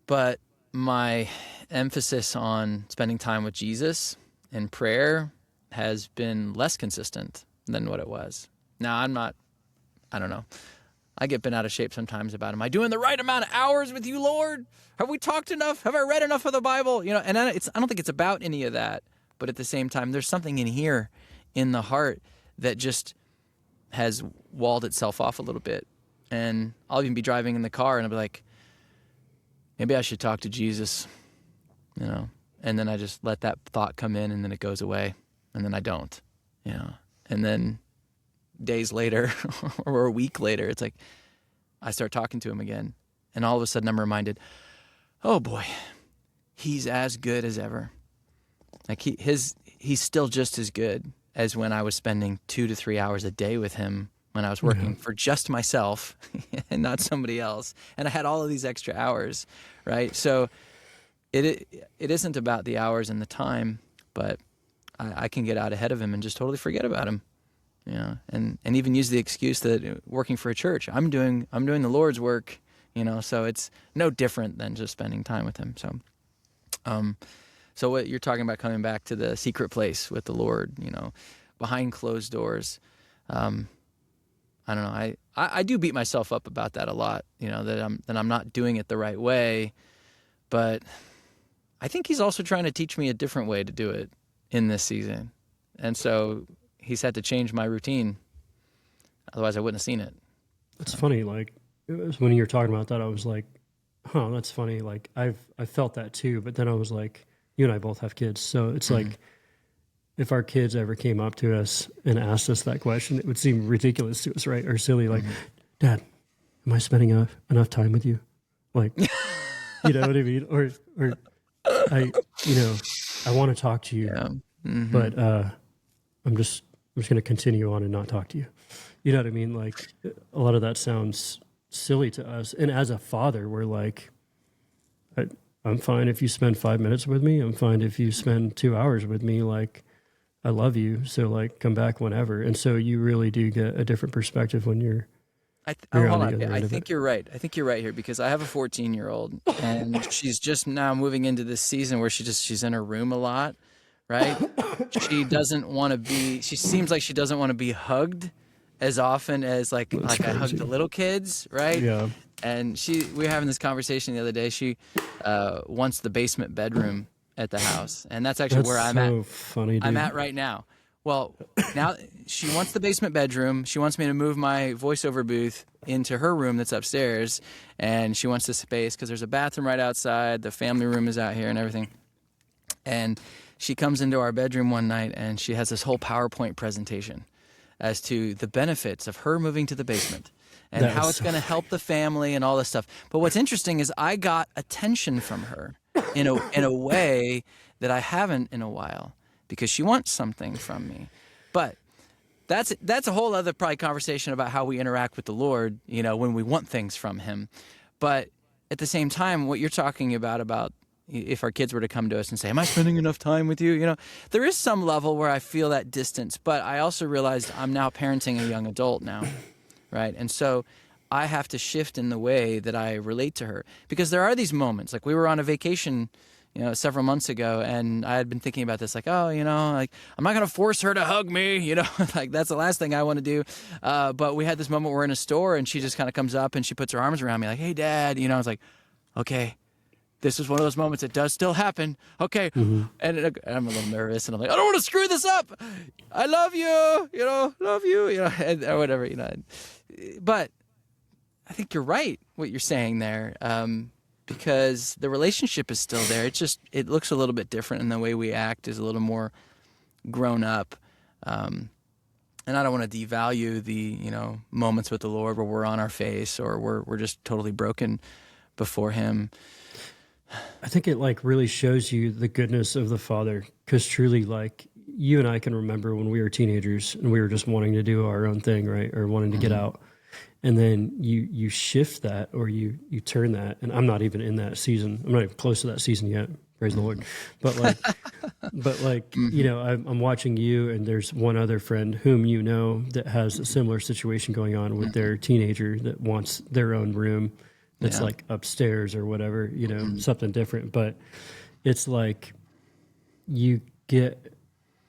but my emphasis on spending time with Jesus and prayer has been less consistent than what it was. Now, I don't know. I get bent out of shape sometimes about, am I doing the right amount of hours with you, Lord? Have we talked enough? Have I read enough of the Bible? You know, and I don't think it's about any of that. But at the same time, there's something in here in the heart that just has walled itself off a little bit. And I'll even be driving in the car and I'll be like, maybe I should talk to Jesus, you know, and then I just let that thought come in and then it goes away and then I don't, you know, and then days later or a week later, it's like I start talking to him again and all of a sudden I'm reminded, oh boy, he's as good as ever. Like he's still just as good as when I was spending 2 to 3 hours a day with him when I was working for just myself and not somebody else. And I had all of these extra hours, right? So it isn't about the hours and the time, but I can get out ahead of him and just totally forget about him, you know, and even use the excuse that working for a church, I'm doing the Lord's work, you know, so it's no different than just spending time with him. So what you're talking about, coming back to the secret place with the Lord, you know, behind closed doors, I don't know. I do beat myself up about that a lot, you know, that I'm not doing it the right way, but I think he's also trying to teach me a different way to do it in this season. And so he's had to change my routine. Otherwise I wouldn't have seen it. It's funny. Like when you were talking about that, I was like, huh, that's funny. Like I felt that too, but then I was like, you and I both have kids. So it's like, if our kids ever came up to us and asked us that question, it would seem ridiculous to us, right? Or silly, like, Dad, am I spending enough time with you? Like, you know what I mean? Or I want to talk to you, but I'm just going to continue on and not talk to you. You know what I mean? Like, a lot of that sounds silly to us. And as a father, we're like, I'm fine if you spend 5 minutes with me. I'm fine if you spend 2 hours with me. Like, I love you. So like, come back whenever. And so you really do get a different perspective when you're on Hold the on. other I end of it. think you're right. I think you're right here because I have a 14-year-old and she's just now moving into this season where she's in her room a lot, right? She seems like she doesn't want to be hugged as often as like That's I hug crazy. the little kids, right? Yeah. And we were having this conversation the other day. She wants the basement bedroom at the house, and that's actually That's where I'm at. so funny, I'm dude. at right now. Well, now she wants the basement bedroom. She wants me to move my voiceover booth into her room that's upstairs, and she wants the space because there's a bathroom right outside. The family room is out here and everything. And she comes into our bedroom one night, and she has this whole PowerPoint presentation as to the benefits of her moving to the basement and That how was it's so going to help the family and all this stuff. But what's interesting is I got attention from her in a way that I haven't in a while because she wants something from me. But that's a whole other probably conversation about how we interact with the Lord, when we want things from him. But at the same time, what you're talking about if our kids were to come to us and say, "Am I spending enough time with you?" There is some level where I feel that distance, but I also realized I'm now parenting a young adult now, right? And so I have to shift in the way that I relate to her because there are these moments. Like we were on a vacation, several months ago, and I had been thinking about this, like, oh, like I'm not gonna force her to hug me, like that's the last thing I want to do. But we had this moment where we're in a store, and she just kind of comes up and she puts her arms around me, like, "Hey, Dad," I was like, okay. This is one of those moments that does still happen. Okay. Mm-hmm. And I'm a little nervous and I'm like, I don't want to screw this up. I love you, love you, or whatever, But I think you're right, what you're saying there, because the relationship is still there. It looks a little bit different and the way we act is a little more grown up. And I don't want to devalue the, moments with the Lord where we're on our face or we're just totally broken before him. I think it like really shows you the goodness of the Father, because truly, like, you and I can remember when we were teenagers and we were just wanting to do our own thing, right, or wanting to get out, and then you shift that or you turn that. And I'm not even in that season. I'm not even close to that season yet. Praise the Lord. But like, I'm watching you, and there's one other friend whom that has a similar situation going on with their teenager that wants their own room. It's like upstairs or whatever, something different. But it's like you get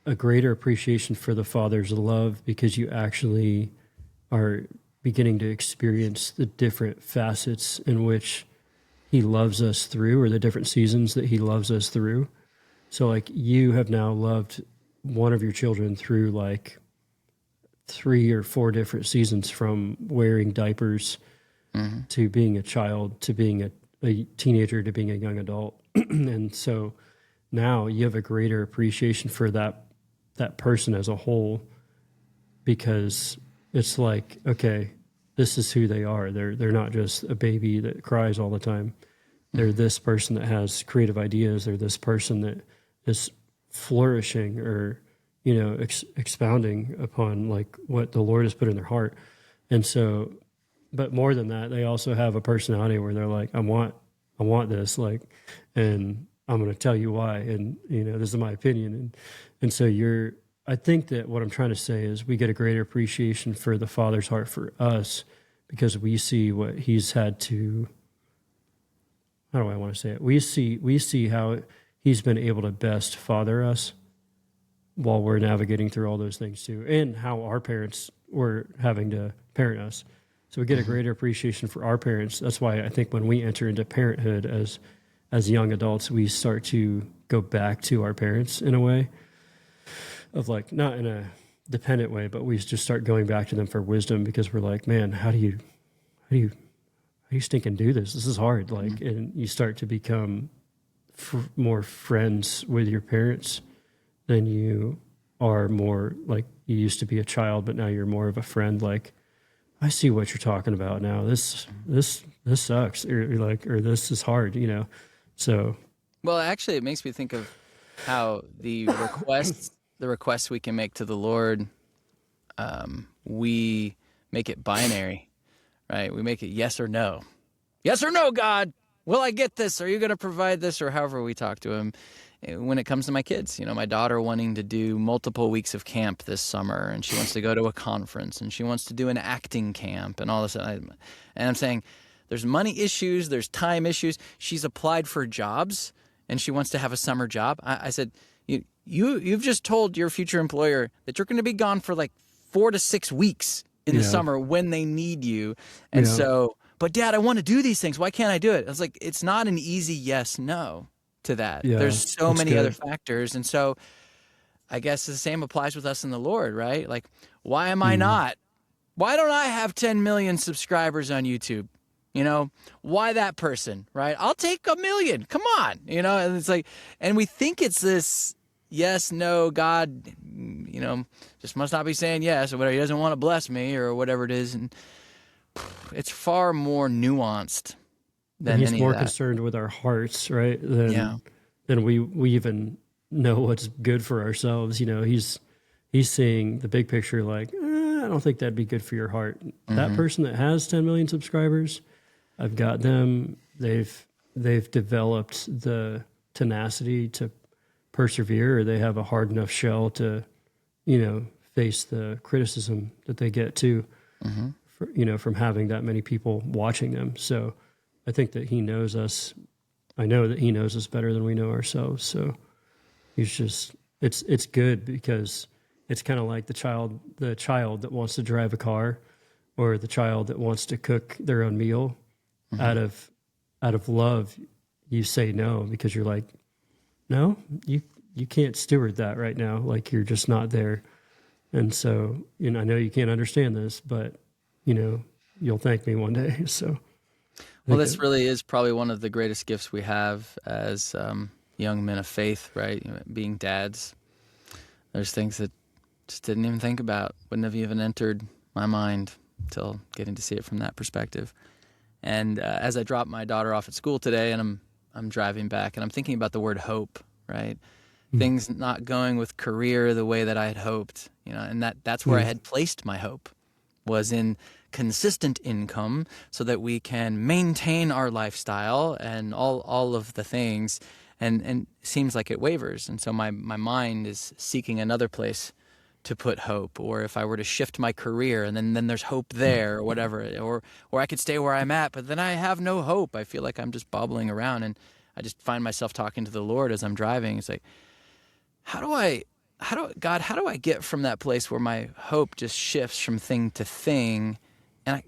a greater appreciation for the Father's love because you actually are beginning to experience the different facets in which he loves us through, or the different seasons that he loves us through. So like you have now loved one of your children through like 3 or 4 different seasons, from wearing diapers to being a child, to being a teenager, to being a young adult. And so now you have a greater appreciation for that person as a whole, because it's like, okay, this is who they are. They're not just a baby that cries all the time. They're this person that has creative ideas. They're this person that is flourishing or, expounding upon like what the Lord has put in their heart. And so, but more than that, they also have a personality where they're like, I want this, like, and I'm going to tell you why. And, this is my opinion. And so I think that what I'm trying to say is we get a greater appreciation for the Father's heart for us because we see what he's had to, how do I want to say it? We see how he's been able to best father us while we're navigating through all those things too, and how our parents were having to parent us. So we get a greater appreciation for our parents. That's why I think when we enter into parenthood as young adults, we start to go back to our parents in a way of like, not in a dependent way, but we just start going back to them for wisdom because we're like, man, how do you stinking do this? This is hard. Like, and you start to become more friends with your parents than you are more like you used to be a child, but now you're more of a friend. Like, I see what you're talking about now. This sucks, or this is hard, So, well, actually, it makes me think of how the requests we can make to the Lord, we make it binary, right? We make it yes or no, God. will I get this? Are you going to provide this? Or however we talk to him. When it comes to my kids, my daughter wanting to do multiple weeks of camp this summer, and she wants to go to a conference, and she wants to do an acting camp and all this. And I'm saying there's money issues, there's time issues. She's applied for jobs and she wants to have a summer job. I said, you've just told your future employer that you're going to be gone for like 4 to 6 weeks in the summer when they need you. And so, but Dad, I want to do these things. Why can't I do it? I was like, it's not an easy yes, no to that. Yeah, there's so many good. other factors. And so I guess the same applies with us in the Lord, right? Like, why am I not? Why don't I have 10 million subscribers on YouTube? Why that person, right? I'll take 1 million. Come on. And it's like, and we think it's this yes, no, God, just must not be saying yes or whatever. He doesn't want to bless me or whatever it is. And it's far more nuanced than he's any more of that. concerned with our hearts, right? Than we even know what's good for ourselves. He's seeing the big picture. Like, I don't think that'd be good for your heart. That person that has 10 million subscribers, I've got them. They've developed the tenacity to persevere, or they have a hard enough shell to, face the criticism that they get too, from having that many people watching them. So I think that he knows us. I know that he knows us better than we know ourselves. So he's just, it's good because it's kind of like the child that wants to drive a car, or the child that wants to cook their own meal. Out of love, you say no because you're like, no, you can't steward that right now. Like, you're just not there. And so, I know you can't understand this, but you'll thank me one day. So, well, this really is probably one of the greatest gifts we have as young men of faith, right? Being dads. There's things that just didn't even think about, wouldn't have even entered my mind until getting to see it from that perspective. And as I dropped my daughter off at school today, and I'm driving back, and I'm thinking about the word hope, right? Things not going with career the way that I had hoped, and that's where I had placed my hope, was in consistent income so that we can maintain our lifestyle and all of the things, and it seems like it wavers. And so my mind is seeking another place to put hope, or if I were to shift my career and then there's hope there, or whatever, or I could stay where I'm at, but then I have no hope. I feel like I'm just bobbling around, and I just find myself talking to the Lord as I'm driving. It's like, how do I get from that place where my hope just shifts from thing to thing, and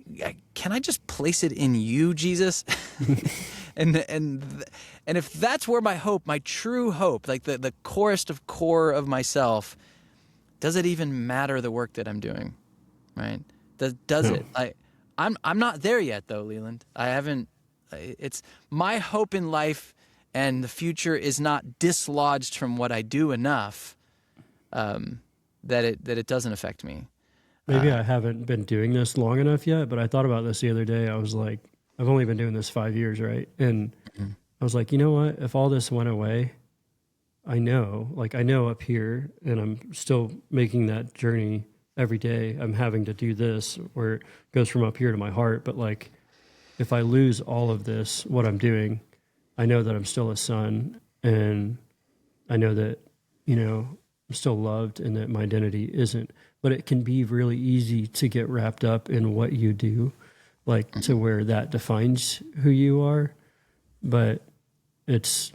can I just place it in you, Jesus? and if that's where my hope, my true hope, like the corest of core of myself, does it even matter the work that I'm doing, right? Does it? I'm not there yet, though, Leland. I haven't. It's my hope in life and the future is not dislodged from what I do enough that it doesn't affect me. Maybe I haven't been doing this long enough yet, but I thought about this the other day. I was like, I've only been doing this 5 years, right? And I was like, you know what? If all this went away, I know up here, and I'm still making that journey every day. I'm having to do this where it goes from up here to my heart. But like, if I lose all of this, what I'm doing, I know that I'm still a son, and I know that, I'm still loved, and that my identity isn't. But it can be really easy to get wrapped up in what you do, like to where that defines who you are. But it's,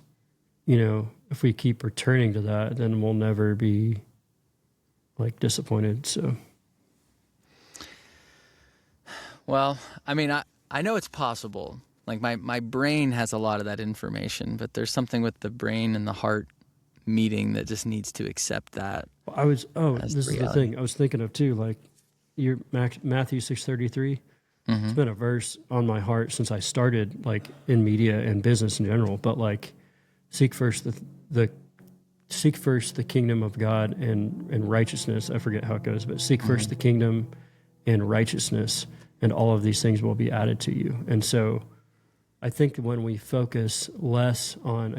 if we keep returning to that, then we'll never be like disappointed. So, well, I mean, I know it's possible. Like my brain has a lot of that information, but there's something with the brain and the heart meeting that just needs to accept that. This is the thing I was thinking of too. Like your Matthew 6:33. It's been a verse on my heart since I started, like in media and business in general. But like, seek first the kingdom of God and righteousness. I forget how it goes, but seek first the kingdom and righteousness, and all of these things will be added to you. And so I think when we focus less on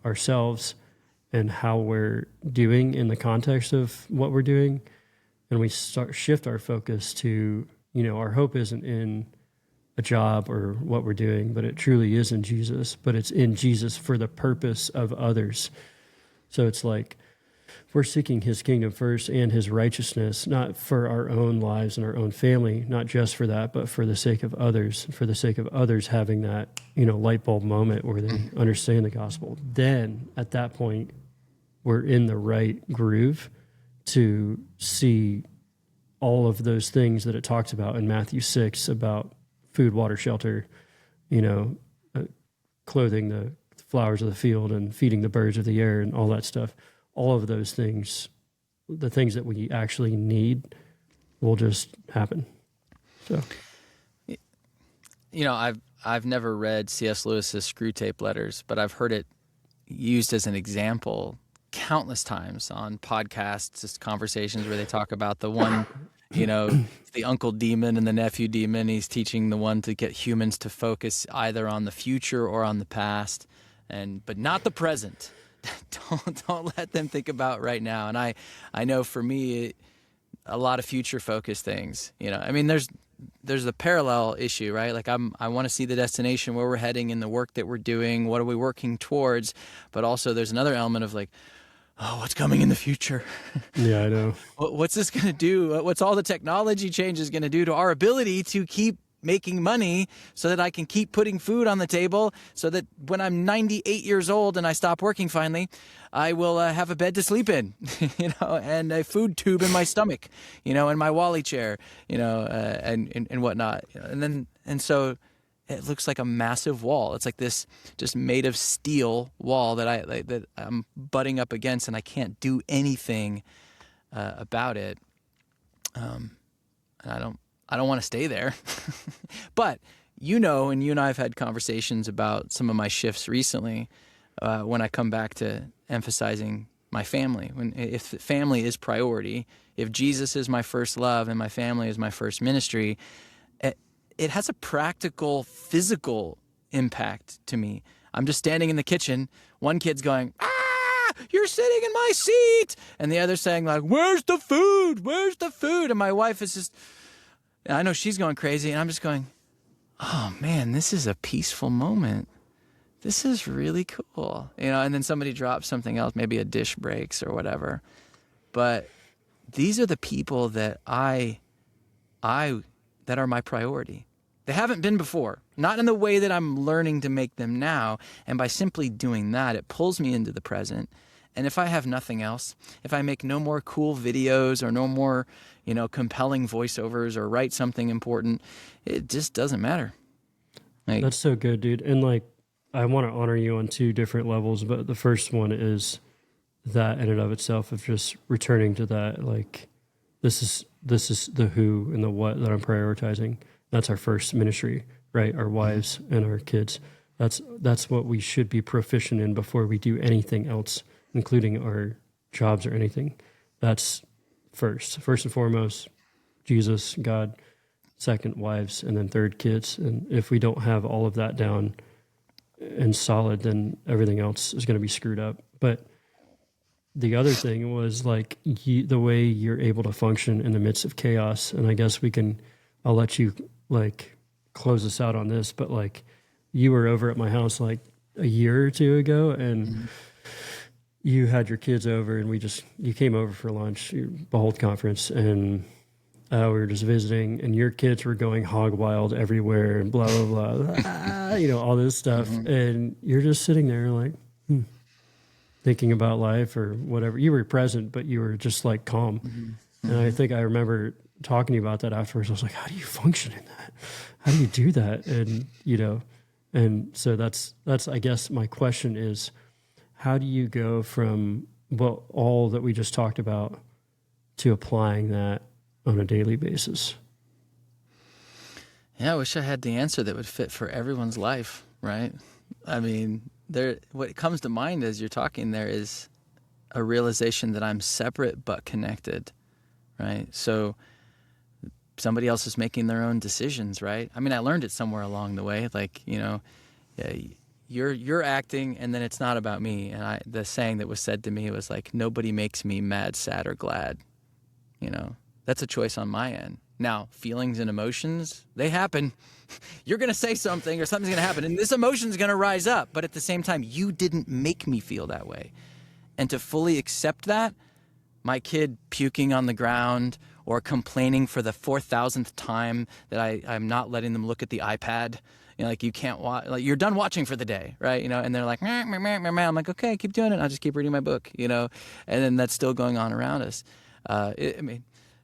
ourselves and how we're doing in the context of what we're doing, and we shift our focus to, our hope isn't in a job or what we're doing, but it truly is in Jesus, but it's in Jesus for the purpose of others. So it's like we're seeking his kingdom first and his righteousness, not for our own lives and our own family, not just for that, but for the sake of others, for the sake of others having that, light bulb moment where they understand the gospel. Then at that point, we're in the right groove to see all of those things that it talks about in Matthew 6 about food, water, shelter, clothing the flowers of the field and feeding the birds of the air and all that stuff. All of those things, the things that we actually need, will just happen. So, I've never read C.S. Lewis's Screw Tape Letters, but I've heard it used as an example countless times on podcasts, just conversations where they talk about the one, the uncle demon and the nephew demon. He's teaching the one to get humans to focus either on the future or on the past, but not the present. Don't let them think about right now. And I know for me, a lot of future focused things. There's a parallel issue, right? Like I want to see the destination, where we're heading in the work that we're doing. What are we working towards? But also there's another element of like, oh, what's coming in the future? Yeah, I know. What's this going to do? What's all the technology changes going to do to our ability to keep making money so that I can keep putting food on the table, so that when I'm 98 years old and I stop working finally, I will have a bed to sleep in, and a food tube in my stomach, and my Wally chair, and whatnot. And so it looks like a massive wall. It's like this just made of steel wall that I'm butting up against, and I can't do anything about it. And I don't want to stay there. But and you and I have had conversations about some of my shifts recently, when I come back to emphasizing my family. If family is priority, if Jesus is my first love and my family is my first ministry, it has a practical, physical impact to me. I'm just standing in the kitchen. One kid's going, "Ah, you're sitting in my seat." And the other's saying like, "Where's the food? Where's the food?" And my wife is just, I know she's going crazy. And I'm just going, oh man, this is a peaceful moment. This is really cool. And then somebody drops something else, maybe a dish breaks or whatever. But these are the people that that are my priority. They haven't been before, not in the way that I'm learning to make them now. And by simply doing that, it pulls me into the present. And if I have nothing else, if I make no more cool videos or no more, compelling voiceovers or write something important, it just doesn't matter. That's so good, dude. And I want to honor you on two different levels, but the first one is that in and of itself of just returning to that, this is the who and the what that I'm prioritizing. That's our first ministry, right? Our wives and our kids. That's what we should be proficient in before we do anything else, including our jobs or anything. That's first and foremost, Jesus, God, second, wives, and then third, kids. And if we don't have all of that down and solid, then everything else is going to be screwed up. But the other thing was the way you're able to function in the midst of chaos. And I guess I'll let you close us out on this, but you were over at my house a year or two ago, and you had your kids over, and you came over for lunch, Behold Conference, and we were just visiting, and your kids were going hog wild everywhere and blah, blah, blah, all this stuff. And you're just sitting there thinking about life or whatever. You were present, but you were just calm. And I think I remember talking to you about that afterwards. I was like, how do you function in that? How do you do that? And, and so that's, I guess my question is, how do you go from all that we just talked about to applying that on a daily basis? Yeah, I wish I had the answer that would fit for everyone's life, right? I mean, what comes to mind as you're talking there is a realization that I'm separate but connected, right? So somebody else is making their own decisions, right? I mean, I learned it somewhere along the way, you're acting, and then it's not about me. And the saying that was said to me was nobody makes me mad, sad, or glad. That's a choice on my end. Now, feelings and emotions, they happen. You're going to say something or something's going to happen, and this emotion's going to rise up. But at the same time, you didn't make me feel that way. And to fully accept that, my kid puking on the ground or complaining for the 4,000th time that I'm not letting them look at the iPad. Like, you can't watch, like, you're done watching for the day, right? And they're like, meh, meh, meh, meh, meh. I'm like, okay, keep doing it. I'll just keep reading my book, and then that's still going on around us.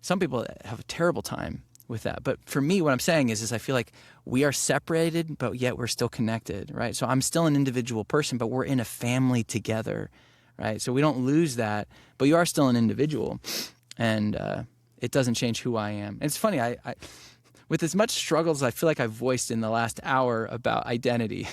Some people have a terrible time with that. But for me, what I'm saying is I feel like we are separated, but yet we're still connected, right? So I'm still an individual person, but we're in a family together, right? So we don't lose that, but you are still an individual, and it doesn't change who I am. And it's funny, I with as much struggles I feel like I've voiced in the last hour about identity,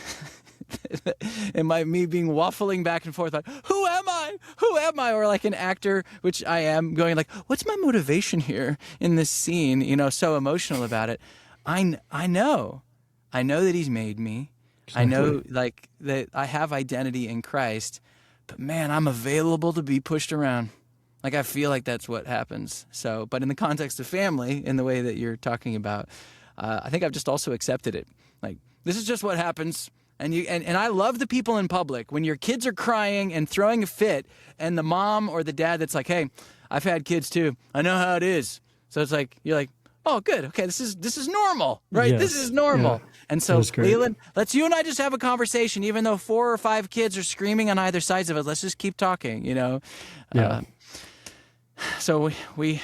and me being waffling back and forth like, who am I? Who am I? Or like an actor, which I am, going like, what's my motivation here in this scene? So emotional about it. I know that he's made me. Exactly. I know like that I have identity in Christ, but man, I'm available to be pushed around. Like, I feel like that's what happens. So, but in the context of family, in the way that you're talking about, I think I've just also accepted it. Like, this is just what happens. And I love the people in public when your kids are crying and throwing a fit, and the mom or the dad that's like, hey, I've had kids too. I know how it is. So it's like, you're like, oh, good. Okay, this is normal, right? Yes. This is normal. Yeah. And so, Leland, let's you and I just have a conversation, even though 4 or 5 kids are screaming on either sides of it. Let's just keep talking, Yeah. So we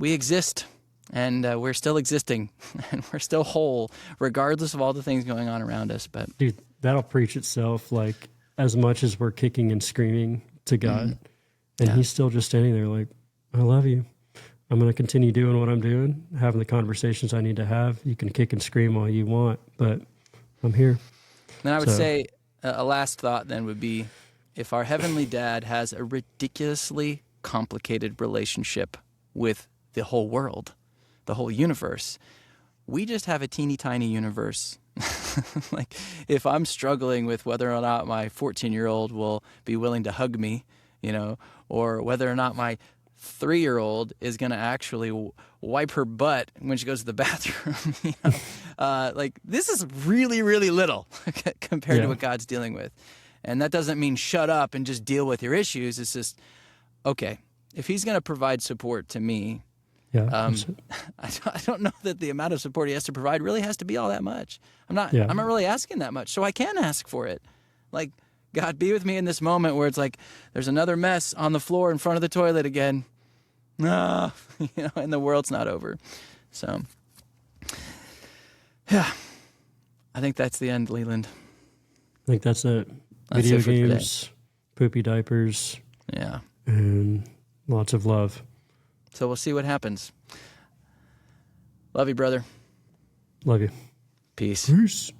exist, and we're still existing, and we're still whole, regardless of all the things going on around us. But dude, that'll preach itself. Like, as much as we're kicking and screaming to God, and He's still just standing there like, I love you. I'm going to continue doing what I'm doing, having the conversations I need to have. You can kick and scream all you want, but I'm here. And I would say a last thought then would be, if our Heavenly Dad has a ridiculously complicated relationship with the whole world, the whole universe, we just have a teeny tiny universe. Like, if I'm struggling with whether or not my 14-year-old will be willing to hug me, or whether or not my 3-year-old is going to actually wipe her butt when she goes to the bathroom, like, this is really, really little compared to what God's dealing with. And that doesn't mean shut up and just deal with your issues. It's just, okay, if He's going to provide support to me, I don't know that the amount of support He has to provide really has to be all that much. I'm not really asking that much, so I can ask for it. Like, God, be with me in this moment where it's like there's another mess on the floor in front of the toilet again. And the world's not over. So, yeah, I think that's the end, Leland. I think that's it. Video games, poopy diapers, and lots of love. So we'll see what happens. Love you, brother. Love you. Peace. Peace.